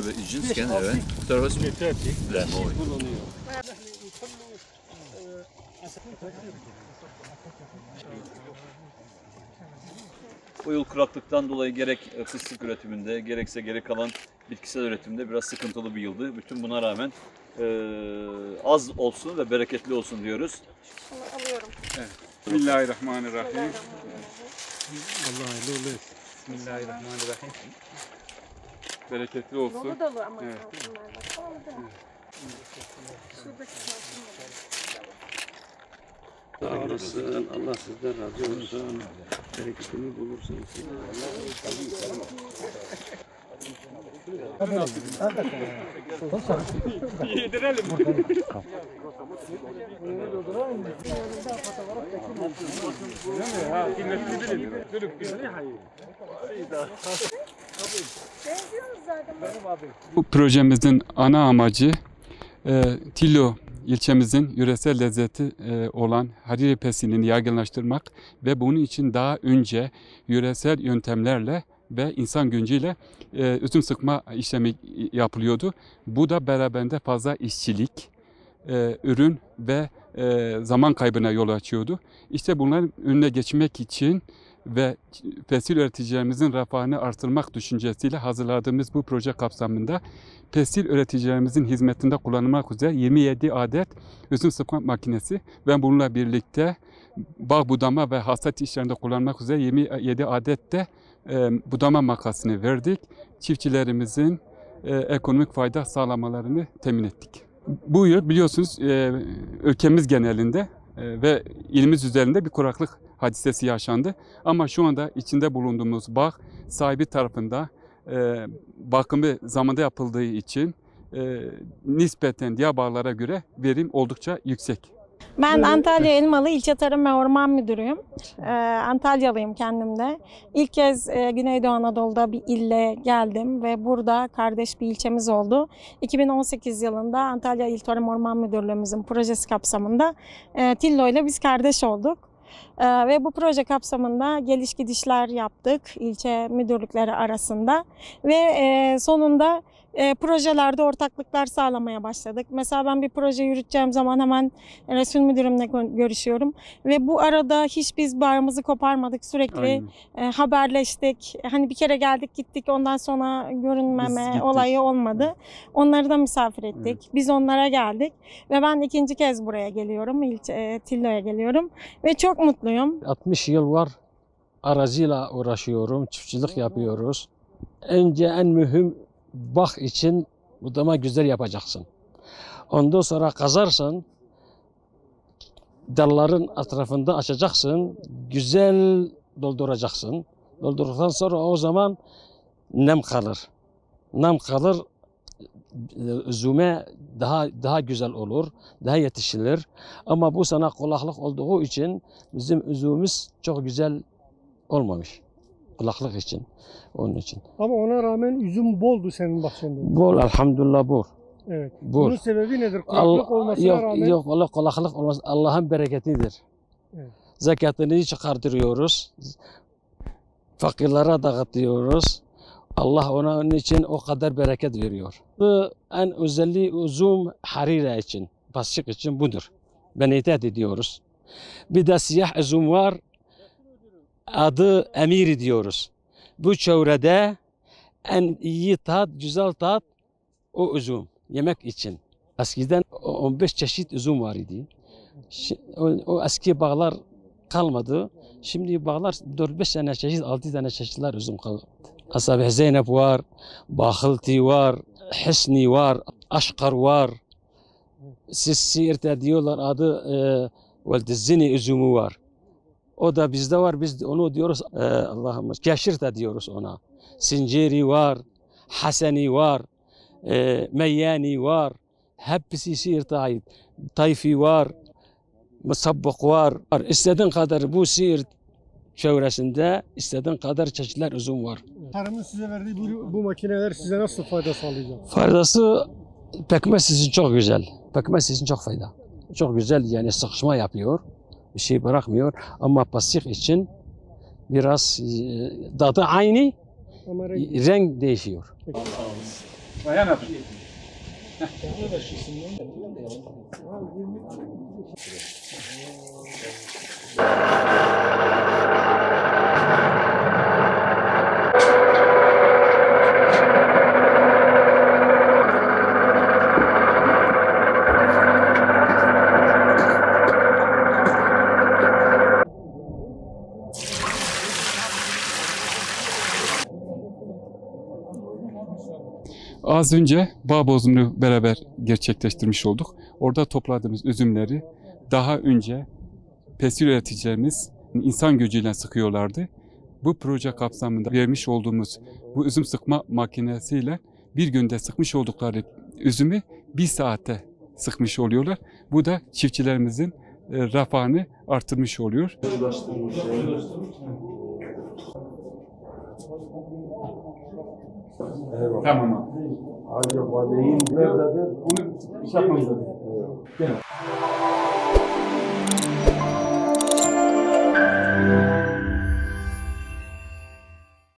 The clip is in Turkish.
الجنس كان هذا ترى اسمه لا مو Bu yıl kuraklıktan dolayı gerek fıstık üretiminde gerekse geri kalan bitkisel üretimde biraz sıkıntılı bir yıldı. Bütün buna rağmen az olsun ve bereketli olsun diyoruz. Alıyorum. Evet. Bismillahirrahmanirrahim. Allah hayırlı uğurlu etsin. Bismillahirrahmanirrahim. Bereketli olsun. Dolu dolu ama Evet. bunlar bak. Oldu. Şuradaki masum olur. Sağ olasın. Allah sizden razı olsun. Bereketini bulursunuz. Yedirelim. Benziyoruz zaten. Bu projemizin ana amacı Tillo ilçemizin yöresel lezzeti olan hariri pesinini yaygınlaştırmak ve bunun için daha önce yöresel yöntemlerle ve insan gücüyle üzüm sıkma işlemi yapılıyordu. Bu da beraberinde fazla işçilik, ürün ve zaman kaybına yol açıyordu. İşte bunların önüne geçmek için ve pestil üreticilerimizin refahını artırmak düşüncesiyle hazırladığımız bu proje kapsamında pestil üreticilerimizin hizmetinde kullanılmak üzere 27 adet üzüm sıkma makinesi ve bununla birlikte bağ budama ve hasat işlerinde kullanmak üzere 27 adet de budama makasını verdik. Çiftçilerimizin ekonomik fayda sağlamalarını temin ettik. Bu yıl biliyorsunuz ülkemiz genelinde ve ilimiz üzerinde bir kuraklık hadisesi yaşandı. Ama şu anda içinde bulunduğumuz bağ sahibi tarafında bakımı zamanda yapıldığı için nispeten diğer bağlara göre verim oldukça yüksek. Ben Antalya Elmalı İlçe Tarım ve Orman Müdürüyüm. Antalyalıyım kendim de. İlk kez Güneydoğu Anadolu'da bir ille geldim ve burada kardeş bir ilçemiz oldu. 2018 yılında Antalya İl Tarım Orman Müdürlüğümüzün projesi kapsamında Tillo ile biz kardeş olduk. Ve bu proje kapsamında geliş gidişler yaptık ilçe müdürlükleri arasında ve sonunda projelerde ortaklıklar sağlamaya başladık. Mesela ben bir proje yürüteceğim zaman hemen Resul Müdürümle görüşüyorum ve bu arada hiç biz bağımızı koparmadık, sürekli haberleştik. Hani bir kere geldik gittik, ondan sonra görünmeme olayı olmadı. Onları da misafir ettik. Evet. Biz onlara geldik ve ben ikinci kez buraya geliyorum, Tillo'ya geliyorum ve çok mutluyum. 60 yıl var araziyle uğraşıyorum, çiftçilik yapıyoruz. Önce en mühim bağ için budama güzel yapacaksın. Ondan sonra kazarsan dalların etrafında açacaksın, güzel dolduracaksın. Doldurduktan sonra o zaman nem kalır. Nem kalır, üzüme daha güzel olur, daha yetişilir. Ama bu sana kulaklık olduğu için bizim üzümümüz çok güzel olmamış. Kulaklık için, onun için. Ama ona rağmen üzüm boldu senin bahçende. Bol, elhamdülillah bol. Evet. Bol. Bunun sebebi nedir? Kuraklık olmasına rağmen. Yok, valla kulaklık olmaz. Allah'ın bereketidir. Evet. Zekatını çıkartıyoruz. Fakirlere dağıtıyoruz. Allah onun için o kadar bereket veriyor. Bu en özelliği üzüm harira için, pasçık için budur. Ben itaat ediyoruz. Bir de siyah üzüm var. Adı Emir diyoruz. Bu çevrede en iyi tat, güzel tat o üzüm yemek için. Eskiden 15 çeşit üzüm var idi. O eski bağlar kalmadı. Şimdi bağlar 4-5 tane çeşit, 6 tane çeşitler üzüm kaldı. Asabih Zeynep var, Bahılti var, Hesni var, Aşkar var. Siirt'te diyorlar adı Veldizzini üzümü var. O da bizde var, biz onu diyoruz Allah'ım Keşir'te diyoruz ona. Sinceri var, Haseni var, Meyyani var. Hepsi Siirt'e ait. Tayfi var, Musabbık var. İstediğin kadar bu Siirt çevresinde istediğin kadar çeşitler üzüm var. Tarımın size verdiği bu makineler size nasıl fayda sağlayacak? Faydası pekmez için çok güzel. Pekmez için çok fayda. Çok güzel yani sıkışma yapıyor. Bir şey bırakmıyor ama pasif için biraz tadı aynı ama renk değişiyor. Bayan abi. Az önce bağ bozumunu beraber gerçekleştirmiş olduk. Orada topladığımız üzümleri daha önce pestil üreticilerimiz insan gücüyle sıkıyorlardı. Bu proje kapsamında vermiş olduğumuz bu üzüm sıkma makinesiyle bir günde sıkmış oldukları üzümü 1 saate sıkmış oluyorlar. Bu da çiftçilerimizin refahını artırmış oluyor. Tamam abi. Acaba neyin nerededir? Bunu yapmamız lazım.